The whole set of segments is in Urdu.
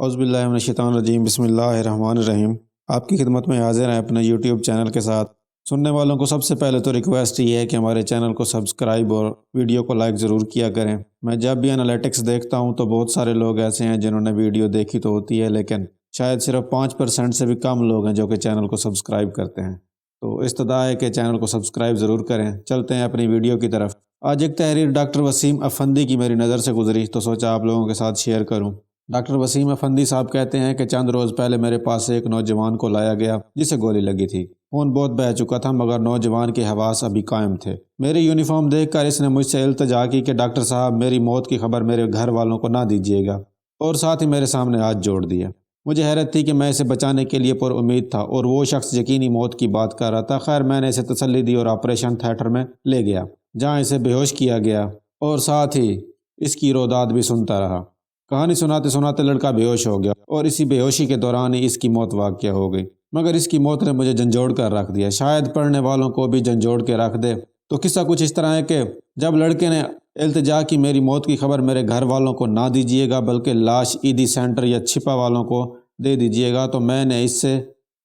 اعوذ باللہ من الشیطان الرجیم، بسم اللہ الرحمن الرحیم۔ آپ کی خدمت میں حاضر ہیں اپنے یوٹیوب چینل کے ساتھ۔ سننے والوں کو سب سے پہلے تو ریکویسٹ یہ ہے کہ ہمارے چینل کو سبسکرائب اور ویڈیو کو لائک ضرور کیا کریں۔ میں جب بھی انالیٹکس دیکھتا ہوں تو بہت سارے لوگ ایسے ہیں جنہوں نے ویڈیو دیکھی تو ہوتی ہے، لیکن شاید صرف 5% سے بھی کم لوگ ہیں جو کہ چینل کو سبسکرائب کرتے ہیں۔ تو استدعا ہے کہ چینل کو سبسکرائب ضرور کریں۔ چلتے ہیں اپنی ویڈیو کی طرف۔ آج ایک تحریر ڈاکٹر وسیم افندی کی میری نظر سے گزری تو سوچا آپ لوگوں کے ساتھ شیئر کروں۔ ڈاکٹر وسیم افندی صاحب کہتے ہیں کہ چند روز پہلے میرے پاس ایک نوجوان کو لایا گیا جسے گولی لگی تھی۔ خون بہت بہہ چکا تھا مگر نوجوان کے حواس ابھی قائم تھے۔ میری یونیفارم دیکھ کر اس نے مجھ سے التجا کی کہ ڈاکٹر صاحب میری موت کی خبر میرے گھر والوں کو نہ دیجیے گا، اور ساتھ ہی میرے سامنے ہاتھ جوڑ دیا۔ مجھے حیرت تھی کہ میں اسے بچانے کے لیے پر امید تھا اور وہ شخص یقینی موت کی بات کر رہا تھا۔ خیر میں نے اسے تسلی دی اور آپریشن تھیٹر میں لے گیا جہاں اسے بے ہوش کیا گیا اور ساتھ ہی اس کی روداد بھی سنتا رہا۔ کہانی سناتے سناتے لڑکا بے ہوش ہو گیا اور اسی بے ہوشی کے دوران ہی اس کی موت واقع ہو گئی، مگر اس کی موت نے مجھے جھنجھوڑ کر رکھ دیا۔ شاید پڑھنے والوں کو بھی جھنجھوڑ کے رکھ دے۔ تو قصہ کچھ اس طرح ہے کہ جب لڑکے نے التجا کی میری موت کی خبر میرے گھر والوں کو نہ دیجیے گا بلکہ لاش عیدی سینٹر یا چھپا والوں کو دے دیجیے گا، تو میں نے اس سے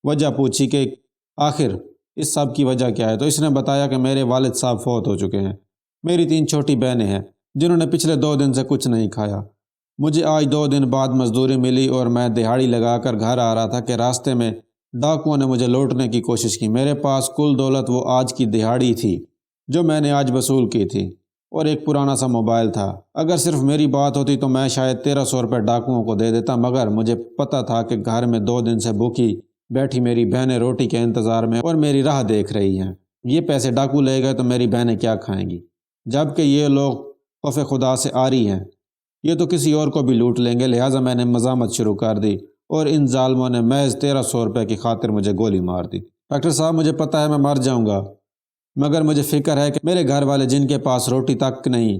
وجہ پوچھی کہ آخر اس سب کی وجہ کیا ہے۔ تو اس نے بتایا کہ میرے والد صاحب فوت ہو چکے ہیں، میری 3 چھوٹی بہنیں ہیں جنہوں نے پچھلے 2 دن سے کچھ نہیں کھایا۔ مجھے آج 2 دن بعد مزدوری ملی اور میں دہاڑی لگا کر گھر آ رہا تھا کہ راستے میں ڈاکوؤں نے مجھے لوٹنے کی کوشش کی۔ میرے پاس کل دولت وہ آج کی دہاڑی تھی جو میں نے آج وصول کی تھی، اور ایک پرانا سا موبائل تھا۔ اگر صرف میری بات ہوتی تو میں شاید 1300 روپے ڈاکوؤں کو دے دیتا، مگر مجھے پتہ تھا کہ گھر میں 2 دن سے بھوکی بیٹھی میری بہنیں روٹی کے انتظار میں اور میری راہ دیکھ رہی ہیں۔ یہ پیسے ڈاکو لے گئے تو میری بہنیں کیا کھائیں گی، جبکہ یہ لوگ خوف خدا سے آری ہیں، یہ تو کسی اور کو بھی لوٹ لیں گے۔ لہٰذا میں نے مزاحمت شروع کر دی اور ان ظالموں نے محض 1300 روپے کی خاطر مجھے گولی مار دی۔ ڈاکٹر صاحب مجھے پتہ ہے میں مر جاؤں گا، مگر مجھے فکر ہے کہ میرے گھر والے جن کے پاس روٹی تک نہیں،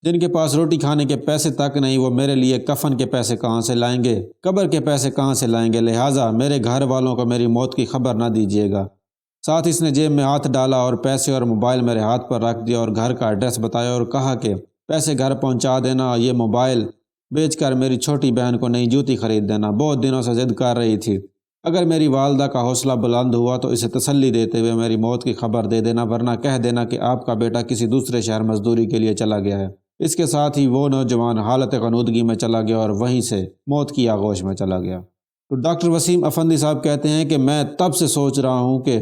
جن کے پاس روٹی کھانے کے پیسے تک نہیں، وہ میرے لیے کفن کے پیسے کہاں سے لائیں گے، قبر کے پیسے کہاں سے لائیں گے۔ لہٰذا میرے گھر والوں کو میری موت کی خبر نہ دیجیے گا۔ ساتھ اس نے جیب میں ہاتھ ڈالا اور پیسے اور موبائل میرے ہاتھ پر رکھ دیا اور گھر کا ایڈریس بتایا اور کہا کہ پیسے گھر پہنچا دینا، یہ موبائل بیچ کر میری چھوٹی بہن کو نئی جوتی خرید دینا، بہت دنوں سے ضد کر رہی تھی۔ اگر میری والدہ کا حوصلہ بلند ہوا تو اسے تسلی دیتے ہوئے میری موت کی خبر دے دینا، ورنہ کہہ دینا کہ آپ کا بیٹا کسی دوسرے شہر مزدوری کے لیے چلا گیا ہے۔ اس کے ساتھ ہی وہ نوجوان حالت غنودگی میں چلا گیا اور وہیں سے موت کی آغوش میں چلا گیا۔ تو ڈاکٹر وسیم افندی صاحب کہتے ہیں کہ میں تب سے سوچ رہا ہوں کہ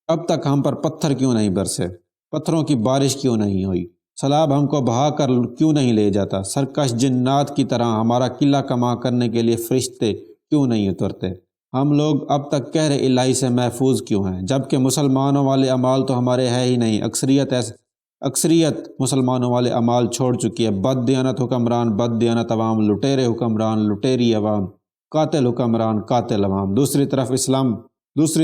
اب تک ہم پر پتھر کیوں نہیں برسے، پتھروں کی بارش کیوں نہیں ہوئی، سیلاب ہم کو بہا کر کیوں نہیں لے جاتا، سرکش جنات کی طرح ہمارا قلعہ کما کرنے کے لیے فرشتے کیوں نہیں اترتے، ہم لوگ اب تک قہر الہی سے محفوظ کیوں ہیں، جبکہ مسلمانوں والے اعمال تو ہمارے ہے ہی نہیں۔ اکثریت مسلمانوں والے اعمال چھوڑ چکی ہے۔ بد دیانت حکمران بد دیانت عوام، لٹیرے حکمران لٹیری عوام، قاتل حکمران قاتل عوام۔ دوسری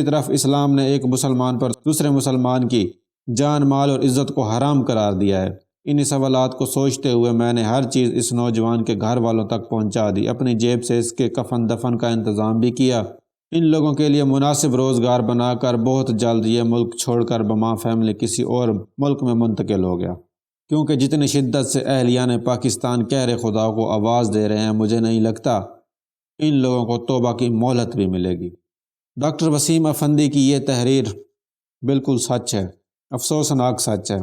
طرف اسلام نے ایک مسلمان پر دوسرے مسلمان کی جان مال اور عزت کو حرام قرار دیا ہے۔ انہی سوالات کو سوچتے ہوئے میں نے ہر چیز اس نوجوان کے گھر والوں تک پہنچا دی، اپنی جیب سے اس کے کفن دفن کا انتظام بھی کیا، ان لوگوں کے لیے مناسب روزگار بنا کر بہت جلد یہ ملک چھوڑ کر بما فیملی کسی اور ملک میں منتقل ہو گیا، کیونکہ جتنی شدت سے اہلیان پاکستان قہر خدا کو آواز دے رہے ہیں مجھے نہیں لگتا ان لوگوں کو توبہ کی مہلت بھی ملے گی۔ ڈاکٹر وسیم افندی کی یہ تحریر بالکل سچ ہے، افسوسناک سچ ہے۔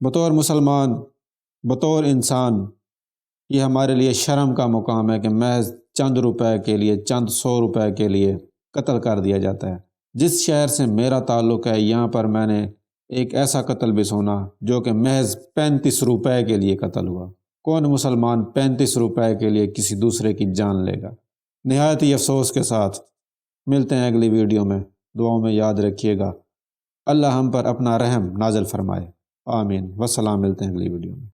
بطور مسلمان، بطور انسان، یہ ہمارے لیے شرم کا مقام ہے کہ محض چند روپے کے لیے، چند 100 روپے کے لیے قتل کر دیا جاتا ہے۔ جس شہر سے میرا تعلق ہے یہاں پر میں نے ایک ایسا قتل بھی سنا جو کہ محض 35 روپے کے لیے قتل ہوا۔ کون مسلمان 35 روپے کے لیے کسی دوسرے کی جان لے گا؟ نہایت ہی افسوس کے ساتھ ملتے ہیں اگلی ویڈیو میں۔ دعاؤں میں یاد رکھیے گا۔ اللہ ہم پر اپنا رحم نازل فرمائے، آمین۔ والسلام، ملتے ہیں اگلی ویڈیو میں۔